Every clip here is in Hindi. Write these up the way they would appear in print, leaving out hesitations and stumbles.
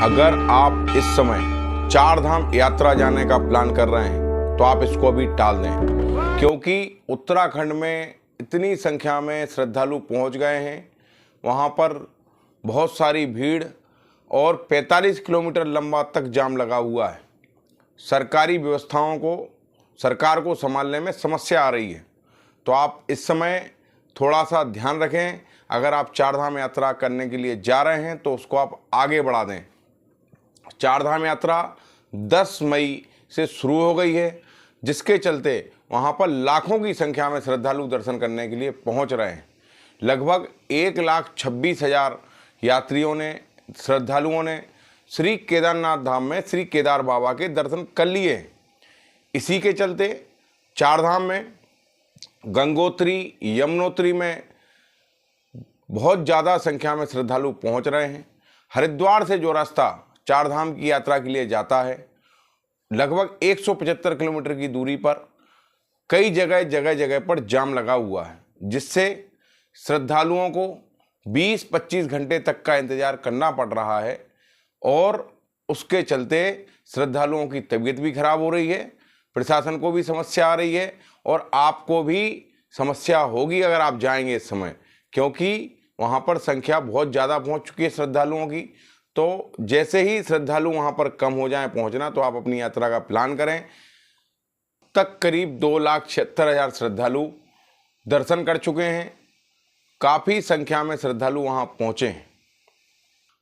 अगर आप इस समय चार धाम यात्रा जाने का प्लान कर रहे हैं तो आप इसको अभी टाल दें, क्योंकि उत्तराखंड में इतनी संख्या में श्रद्धालु पहुंच गए हैं। वहां पर बहुत सारी भीड़ और 45 किलोमीटर लंबा तक जाम लगा हुआ है। सरकारी व्यवस्थाओं को, सरकार को संभालने में समस्या आ रही है। तो आप इस समय थोड़ा सा ध्यान रखें। अगर आप चार धाम यात्रा करने के लिए जा रहे हैं तो उसको आप आगे बढ़ा दें। चार धाम यात्रा 10 मई से शुरू हो गई है, जिसके चलते वहां पर लाखों की संख्या में श्रद्धालु दर्शन करने के लिए पहुंच रहे हैं। लगभग 1,26,000 यात्रियों ने, श्रद्धालुओं ने श्री केदारनाथ धाम में श्री केदार बाबा के दर्शन कर लिए हैं। इसी के चलते चार धाम में गंगोत्री, यमुनोत्री में बहुत ज़्यादा संख्या में श्रद्धालु पहुंच रहे हैं। हरिद्वार से जो रास्ता चार धाम की यात्रा के लिए जाता है, लगभग 175 किलोमीटर की दूरी पर कई जगह पर जाम लगा हुआ है, जिससे श्रद्धालुओं को 20-25 घंटे तक का इंतज़ार करना पड़ रहा है और उसके चलते श्रद्धालुओं की तबीयत भी खराब हो रही है, प्रशासन को भी समस्या आ रही है और आपको भी समस्या होगी अगर आप जाएंगे इस समय, क्योंकि वहाँ पर संख्या बहुत ज़्यादा पहुँच चुकी है श्रद्धालुओं की। तो जैसे ही श्रद्धालु वहाँ पर कम हो जाएं पहुँचना, तो आप अपनी यात्रा का प्लान करें। तक करीब 2,76,000 श्रद्धालु दर्शन कर चुके हैं। काफ़ी संख्या में श्रद्धालु वहाँ पहुँचे हैं।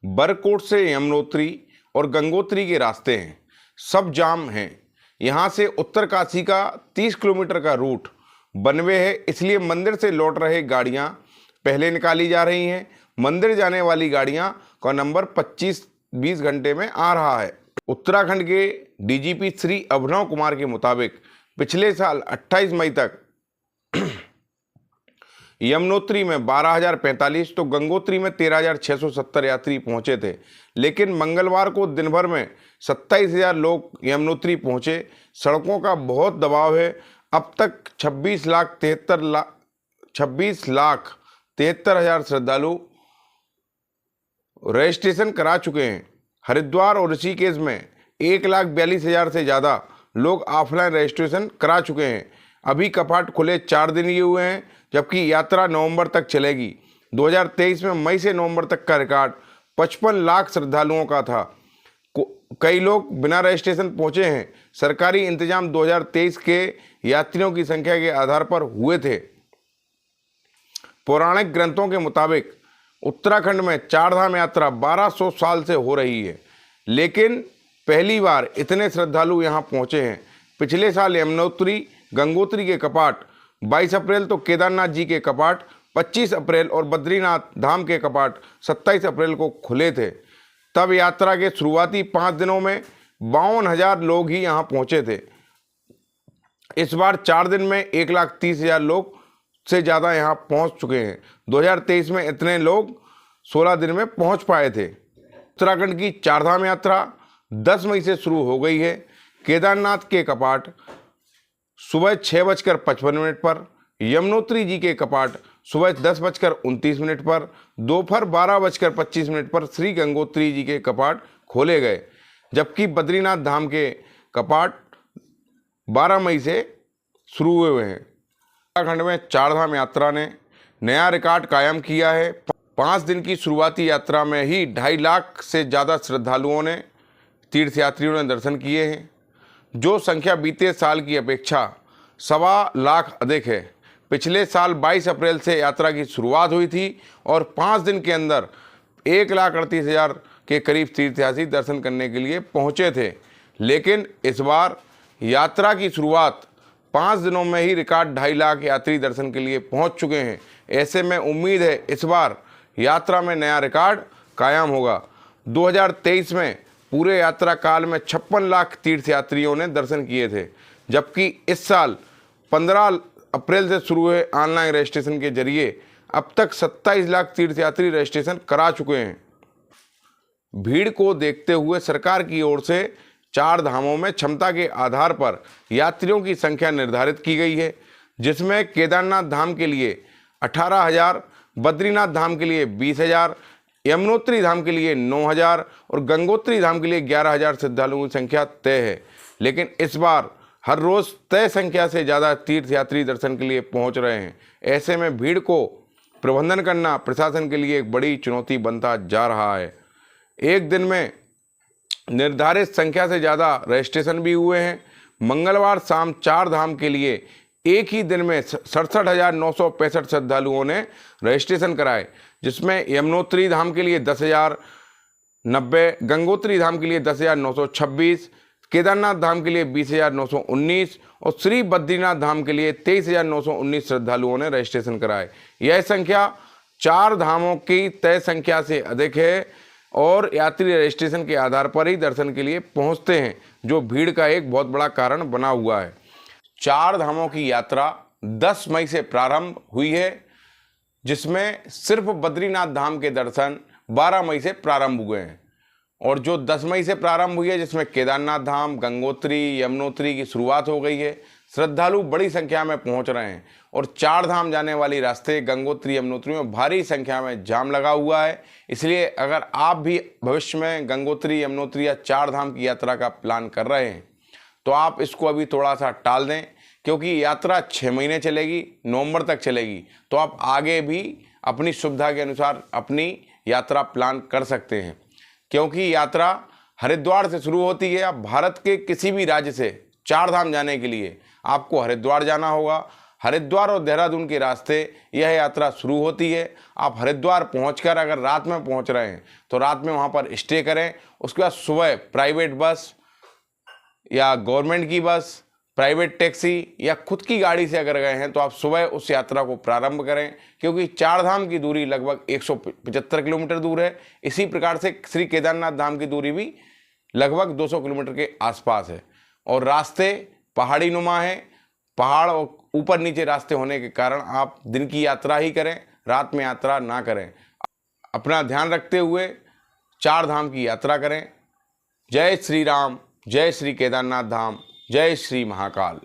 बरकोट से यमुनोत्री और गंगोत्री के रास्ते हैं, सब जाम हैं। यहाँ से उत्तरकाशी का 30 किलोमीटर का रूट बनवे है, इसलिए मंदिर से लौट रहे गाड़ियाँ पहले निकाली जा रही हैं। मंदिर जाने वाली गाड़ियां का नंबर 25-20 घंटे में आ रहा है। उत्तराखंड के डीजीपी श्री अभिनव कुमार के मुताबिक पिछले साल 28 मई तक यमुनोत्री में 12,045 तो गंगोत्री में 13,670 यात्री पहुंचे थे, लेकिन मंगलवार को दिन भर में 27,000 लोग यमुनोत्री पहुंचे। सड़कों का बहुत दबाव है। अब तक 26,73,000 श्रद्धालु रजिस्ट्रेशन करा चुके हैं। हरिद्वार और ऋषिकेश में 1,42,000 से ज़्यादा लोग ऑफलाइन रजिस्ट्रेशन करा चुके हैं। अभी कपाट खुले 4 दिन ही हुए हैं, जबकि यात्रा नवंबर तक चलेगी। 2023 में मई से नवंबर तक का रिकॉर्ड 55 लाख श्रद्धालुओं का था। कई लोग बिना रजिस्ट्रेशन पहुंचे हैं। सरकारी इंतजाम 2023 के यात्रियों की संख्या के आधार पर हुए थे। पौराणिक ग्रंथों के मुताबिक उत्तराखंड में चार धाम यात्रा 1200 साल से हो रही है, लेकिन पहली बार इतने श्रद्धालु यहां पहुंचे हैं। पिछले साल यमुनोत्री, गंगोत्री के कपाट 22 अप्रैल तो केदारनाथ जी के कपाट 25 अप्रैल और बद्रीनाथ धाम के कपाट 27 अप्रैल को खुले थे। तब यात्रा के शुरुआती 5 दिनों में 52,000 लोग ही यहां पहुंचे थे। इस बार 4 दिन में 1,30,000 लोग से ज़्यादा यहाँ पहुँच चुके हैं। 2023 में इतने लोग 16 दिन में पहुँच पाए थे। उत्तराखंड की चार धाम यात्रा 10 मई से शुरू हो गई है। केदारनाथ के कपाट सुबह 6:55 पर, यमुनोत्री जी के कपाट सुबह 10:29 पर, दोपहर 12:25 पर श्री गंगोत्री जी के कपाट खोले गए, जबकि बद्रीनाथ धाम के कपाट 12 मई से शुरू हुए हैं। उत्तराखंड में चार धाम यात्रा ने नया रिकॉर्ड कायम किया है। 5 दिन की शुरुआती यात्रा में ही 2.5 लाख से ज़्यादा श्रद्धालुओं ने, तीर्थयात्रियों ने दर्शन किए हैं, जो संख्या बीते साल की अपेक्षा 1.25 लाख अधिक है। पिछले साल 22 अप्रैल से यात्रा की शुरुआत हुई थी और 5 दिन के अंदर 1,38,000 के करीब तीर्थयात्री दर्शन करने के लिए पहुँचे थे, लेकिन इस बार यात्रा की शुरुआत 5 दिनों में ही रिकॉर्ड 2.5 लाख यात्री दर्शन के लिए पहुंच चुके हैं। ऐसे में उम्मीद है इस बार यात्रा में नया रिकॉर्ड कायम होगा। 2023 में पूरे यात्रा काल में 56 लाख तीर्थयात्रियों ने दर्शन किए थे, जबकि इस साल 15 अप्रैल से शुरू हुए ऑनलाइन रजिस्ट्रेशन के जरिए अब तक 27 लाख तीर्थयात्री रजिस्ट्रेशन करा चुके हैं। भीड़ को देखते हुए सरकार की ओर से चार धामों में क्षमता के आधार पर यात्रियों की संख्या निर्धारित की गई है, जिसमें केदारनाथ धाम के लिए 18,000, बद्रीनाथ धाम के लिए 20,000, यमुनोत्री धाम के लिए 9,000 और गंगोत्री धाम के लिए 11,000 श्रद्धालुओं की संख्या तय है। लेकिन इस बार हर रोज़ तय संख्या से ज़्यादा तीर्थयात्री दर्शन के लिए पहुंच रहे हैं। ऐसे में भीड़ को प्रबंधन करना प्रशासन के लिए एक बड़ी चुनौती बनता जा रहा है। एक दिन में निर्धारित संख्या से ज़्यादा रजिस्ट्रेशन भी हुए हैं। मंगलवार शाम 4 धाम के लिए एक ही दिन में 67,965 श्रद्धालुओं ने रजिस्ट्रेशन कराए, जिसमें यमुनोत्री धाम के लिए 10,090, गंगोत्री धाम के लिए 10,926, केदारनाथ धाम के लिए 20,919 और श्री बद्रीनाथ धाम के लिए 23,919 श्रद्धालुओं ने रजिस्ट्रेशन कराए। यह संख्या 4 धामों की तय संख्या से अधिक है और यात्री रजिस्ट्रेशन के आधार पर ही दर्शन के लिए पहुंचते हैं, जो भीड़ का एक बहुत बड़ा कारण बना हुआ है। 4 धामों की यात्रा 10 मई से प्रारंभ हुई है, जिसमें सिर्फ बद्रीनाथ धाम के दर्शन 12 मई से प्रारंभ हुए हैं और जो 10 मई से प्रारंभ हुई है, जिसमें केदारनाथ धाम, गंगोत्री, यमुनोत्री की शुरुआत हो गई है। श्रद्धालु बड़ी संख्या में पहुंच रहे हैं और 4 धाम जाने वाली रास्ते गंगोत्री, यमुनोत्री में भारी संख्या में जाम लगा हुआ है। इसलिए अगर आप भी भविष्य में गंगोत्री, यमुनोत्री या 4 धाम की यात्रा का प्लान कर रहे हैं तो आप इसको अभी थोड़ा सा टाल दें, क्योंकि यात्रा 6 महीने चलेगी, नवंबर तक चलेगी। तो आप आगे भी अपनी सुविधा के अनुसार अपनी यात्रा प्लान कर सकते हैं, क्योंकि यात्रा हरिद्वार से शुरू होती है। अब भारत के किसी भी राज्य से 4 धाम जाने के लिए आपको हरिद्वार जाना होगा। हरिद्वार और देहरादून के रास्ते यह यात्रा शुरू होती है। आप हरिद्वार पहुंचकर अगर रात में पहुंच रहे हैं तो रात में वहां पर स्टे करें। उसके बाद सुबह प्राइवेट बस या गवर्नमेंट की बस, प्राइवेट टैक्सी या खुद की गाड़ी से अगर गए हैं तो आप सुबह उस यात्रा को प्रारंभ करें, क्योंकि 4 धाम की दूरी लगभग 175 किलोमीटर दूर है। इसी प्रकार से श्री केदारनाथ धाम की दूरी भी लगभग 200 किलोमीटर के आसपास है और रास्ते पहाड़ी नुमा है। पहाड़ और ऊपर नीचे रास्ते होने के कारण आप दिन की यात्रा ही करें, रात में यात्रा ना करें। अपना ध्यान रखते हुए 4 धाम की यात्रा करें। जय श्री राम, जय श्री केदारनाथ धाम, जय श्री महाकाल।